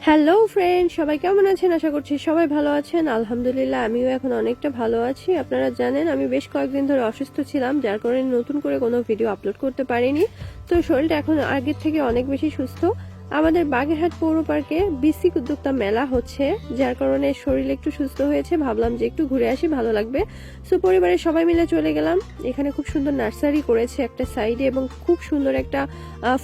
Hello friend, সবাই কেমন আছেন? আশা করছি সবাই ভালো আছেন। আলহামদুলিল্লাহ আমিও এখন অনেকটা ভালো আছি। আপনারা জানেন আমি বেশ কয়েকদিন ধরে অসুস্থ ছিলাম, যার কারণে নতুন করে কোনো ভিডিও আপলোড করতে পারিনি। তো শরীরটা এখন আগের থেকে অনেক বেশি সুস্থ। আমাদের বাগেরহাট পৌর পার্কে বিসিক উদ্যোক্তা মেলা হচ্ছে, যার কারণে শরীর একটু সুস্থ হয়েছে। ভাবলাম যে একটু ঘুরে আসি, ভালো লাগবে। সো পরিবারের সবাই মিলে চলে গেলাম। এখানে খুব সুন্দর নার্সারি করেছে একটা সাইডে, এবং খুব সুন্দর একটা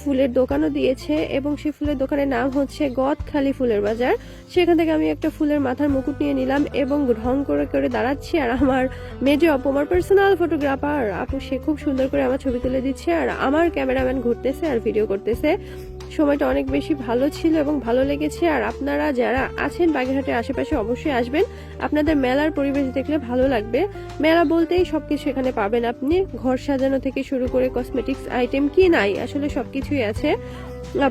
ফুলের দোকানও দিয়েছে, এবং সেই ফুলের দোকানের নাম হচ্ছে গদখালি ফুলের বাজার। সেখান থেকে আমি একটা ফুলের মাথার মুকুট নিয়ে নিলাম এবং ঢং করে করে দাঁড়াচ্ছি। আর আমার মেজো আপু, আমার পার্সোনাল ফটোগ্রাফার আপু, সে খুব সুন্দর করে আমার ছবি তুলে দিচ্ছে, আর আমার ক্যামেরাম্যান ঘুরতেছে আর ভিডিও করতেছে। সময়টা অনেক বেশি ভালো ছিল এবং ভালো লেগেছে। আর আপনারা যারা আছেন বাগেরহাটের আশেপাশে অবশ্যই আসবেন, আপনাদের মেলার পরিবেশ দেখলে ভালো লাগবে। মেলা বলতেই সবকিছু এখানে পাবেন আপনি, ঘর সাজানো থেকে শুরু করে কসমেটিক্স আইটেম, কি নাই আসলে সবকিছুই আছে,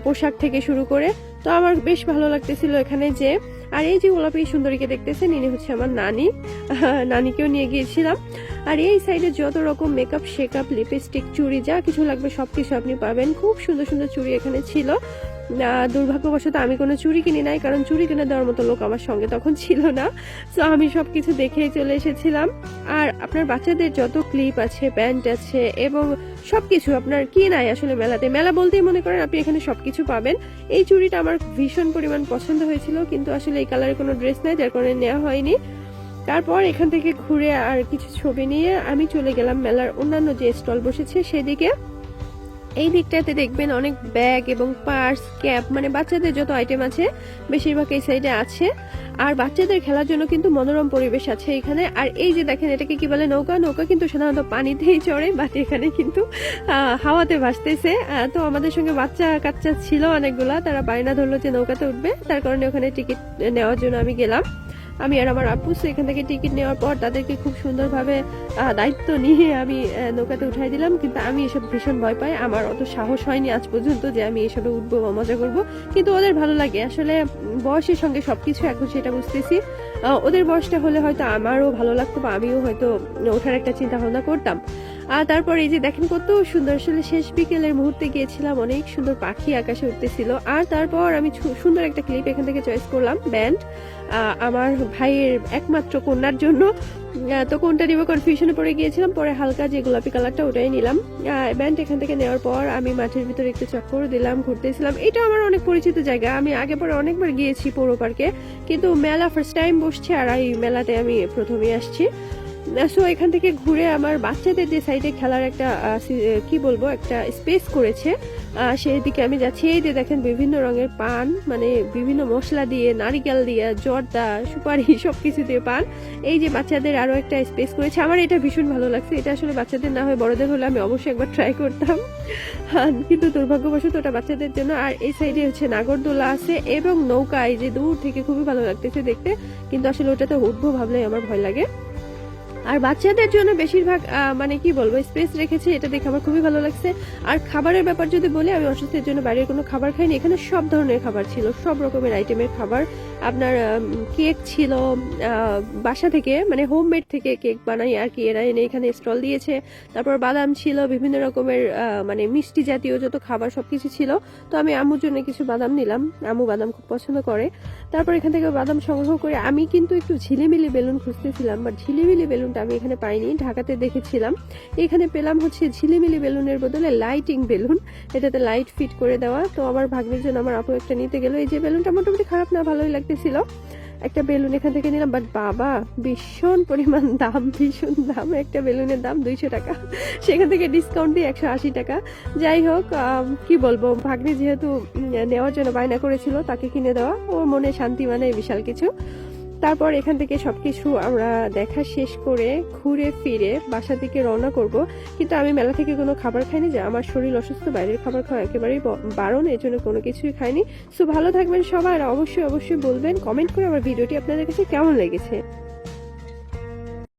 পোশাক থেকে শুরু করে। তো আমার বেশ ভালো লাগতেছিল এখানে যে। আর এই যে গোলাপি সুন্দরীকে দেখতেছেন, ইনি হচ্ছে আমার নানি, নানিকেও নিয়ে গিয়েছিলাম। আর এই সাইডে যত রকম মেকআপ শেকআপ, লিপস্টিক, চুড়ি, যা কিছু লাগবে সবকিছু আপনি পাবেন। খুব সুন্দর সুন্দর চুড়ি এখানে ছিল। দুর্ভাগ্যবশত আমি কোনো চুড়ি কিনি নাই, কারণ চুড়ি কিনে দেওয়ার মতো লোক আমার সঙ্গে তখন ছিল না। তো আমি সবকিছু দেখেই চলে এসেছিলাম। আর আপনার বাচ্চাদের যত ক্লিপ আছে, ব্যান্ড আছে, এবং সবকিছু আপনার কি নাই আসলে মেলাতে। মেলা বলতেই মনে করেন আপনি এখানে সবকিছু পাবেন। এই চুড়িটা আমার ভীষণ পরিমাণ পছন্দ হয়েছিল, কিন্তু আসলে এই কালারের কোনো ড্রেস নাই, যার কারণে নেওয়া হয়নি। তারপর এখান থেকে ঘুরে আর কিছু ছবি নিয়ে আমি চলে গেলাম মেলার অন্যান্য যে স্টল বসেছে সেদিকে। এই দিকটাতে দেখবেন অনেক ব্যাগ এবং পার্স, ক্যাপ, মানে বাচ্চাদের যত আইটেম আছে বেশিরভাগ এই সাইডে আছে। আর বাচ্চাদের খেলার জন্য কিন্তু মনোরম পরিবেশ আছে এখানে। আর এই যে দেখেন, এটাকে কি বলে, নৌকা। নৌকা কিন্তু সাধারণত পানিতেই চড়ে, বাট এখানে কিন্তু হাওয়াতে ভাসতেছে। তো আমাদের সঙ্গে বাচ্চা কাচ্চা ছিল অনেকগুলা, তারা বায়না ধরলো যে নৌকাতে উঠবে, তার কারণে ওখানে টিকিট নেওয়ার জন্য আমি গেলাম। আমি আর আমার আপু এখান থেকে টিকিট নেওয়ার পর তাদেরকে খুব সুন্দরভাবে দায়িত্ব নিয়ে আমি নৌকাতে উঠাই দিলাম। কিন্তু আমি এসব ভীষণ ভয় পাই, আমার অত সাহস হয়নি আজ পর্যন্ত যে আমি এসবে উঠবো বা মজা করবো। কিন্তু ওদের ভালো লাগে আসলে, বয়সের সঙ্গে সবকিছু এখন সেটা বুঝতেছি। ওদের বয়সটা হলে হয়তো আমারও ভালো লাগতো, বা আমিও হয়তো ওঠার একটা চিন্তা ভাবনা করতাম। আর তারপর এই যে দেখেন কত সুন্দর, আসলে শেষ বিকেলের মুহূর্তে গিয়েছিলাম, অনেক সুন্দর পাখি আকাশে উঠতেছিল। আর তারপর আমি সুন্দর একটা ক্লিপ এখান থেকে চয়েস করলাম, ব্যান্ড, আমার ভাইয়ের একমাত্র কন্যার জন্য। তো কোনটা নিব কনফিউশনে পড়ে গিয়েছিলাম, পরে হালকা যে গোলাপি কালারটা ওটাই নিলাম। ব্যান্ড এখান থেকে নেওয়ার পর আমি মাঠের ভিতরে একটু চক্কর দিলাম, ঘুরতেছিলাম। এটা আমার অনেক পরিচিত জায়গা, আমি আগে পরে অনেকবার গিয়েছি পৌর পার্কে, কিন্তু মেলা ফার্স্ট টাইম বসছে, আর এই মেলাতে আমি প্রথমেই আসছি। সো এখান থেকে ঘুরে আমার বাচ্চাদের যে সাইডে খেলার একটা কি বলবো, একটা স্পেস করেছে, সেই দিকে আমি যাচ্ছি। এই যে দেখেন বিভিন্ন রঙের পান, মানে বিভিন্ন মশলা দিয়ে, নারিকেল দিয়ে, জর্দা, সুপারি, সবকিছু দিয়ে পান। এই যে বাচ্চাদের আরো একটা স্পেস করেছে, আমার এটা ভীষণ ভালো লাগছে। এটা আসলে বাচ্চাদের না হয় বড়দের হলে আমি অবশ্যই একবার ট্রাই করতাম, কিন্তু দুর্ভাগ্যবশত ওটা বাচ্চাদের জন্য। আর এই সাইডে হচ্ছে নাগরদোলা আছে এবং নৌকা, এই যে দূর থেকে খুবই ভালো লাগতেছে দেখতে, কিন্তু আসলে ওটাতে উঠবো ভাবলেই আমার ভয় লাগে। আর বাচ্চাদের জন্য বেশিরভাগ মানে কি বলবো, স্পেস রেখেছে, এটা দেখে আমার খুবই ভালো লাগছে। আর খাবারের ব্যাপার যদি বলি, আমি অসুস্থের জন্য বাইরের কোনো খাবার খাইনি, এখানে সব ধরনের খাবার ছিল, সব রকমের আইটেমের খাবার। আপনার কেক ছিল, বাসা থেকে মানে হোমমেড থেকে কেক বানাই আর কি, এরা এনে এখানে স্টল দিয়েছে। তারপর বাদাম ছিল, বিভিন্ন রকমের মানে মিষ্টি জাতীয় যত খাবার সবকিছু ছিল। তো আমি আম্মুর জন্য কিছু বাদাম নিলাম, আম্মু বাদাম খুব পছন্দ করে। তারপর এখান থেকে বাদাম সংগ্রহ করে আমি কিন্তু একটু ঝিলিমিলি বেলুন খুঁজতেছিলাম, বাট ঝিলিমিলি বেলুনটা আমি এখানে পাইনি, ঢাকাতে দেখেছিলাম। এখানে পেলাম হচ্ছে ঝিলিমিলি বেলুনের বদলে লাইটিং বেলুন, এটাতে লাইট ফিট করে দেওয়া। তো আমার ভাগ্নের জন্য আমার আপু একটা নিতে গেল। এই যে বেলুনটা মোটামুটি খারাপ না, ভালোই লাগতেছিল। একটা বেলুন এখান থেকে নিলাম, বাট বাবা ভীষণ পরিমাণ দাম, ভীষণ দাম। একটা বেলুনের দাম 200 টাকা, সেখান থেকে ডিসকাউন্ট দিয়ে 180 টাকা। যাই হোক, কি বলবো, ভাগ্নে যেহেতু নেওয়ার জন্য বায়না করেছিল, তাকে কিনে দেওয়া, ওর মনে শান্তি মানে বিশাল কিছু। তারপর এখান থেকে সবকিছু আমরা দেখা শেষ করে ঘুরে ফিরে বাসা থেকে রওনা করব। কিন্তু আমি মেলা থেকে কোনো খাবার খাইনি, যে আমার শরীর অসুস্থ, বাইরের খাবার খাওয়া একেবারেই বারণ, এই জন্য কোনো কিছুই খাইনি। সো ভালো থাকবেন সবাই, আর অবশ্যই অবশ্যই বলবেন কমেন্ট করে আমার ভিডিওটি আপনাদের কাছে কেমন লেগেছে।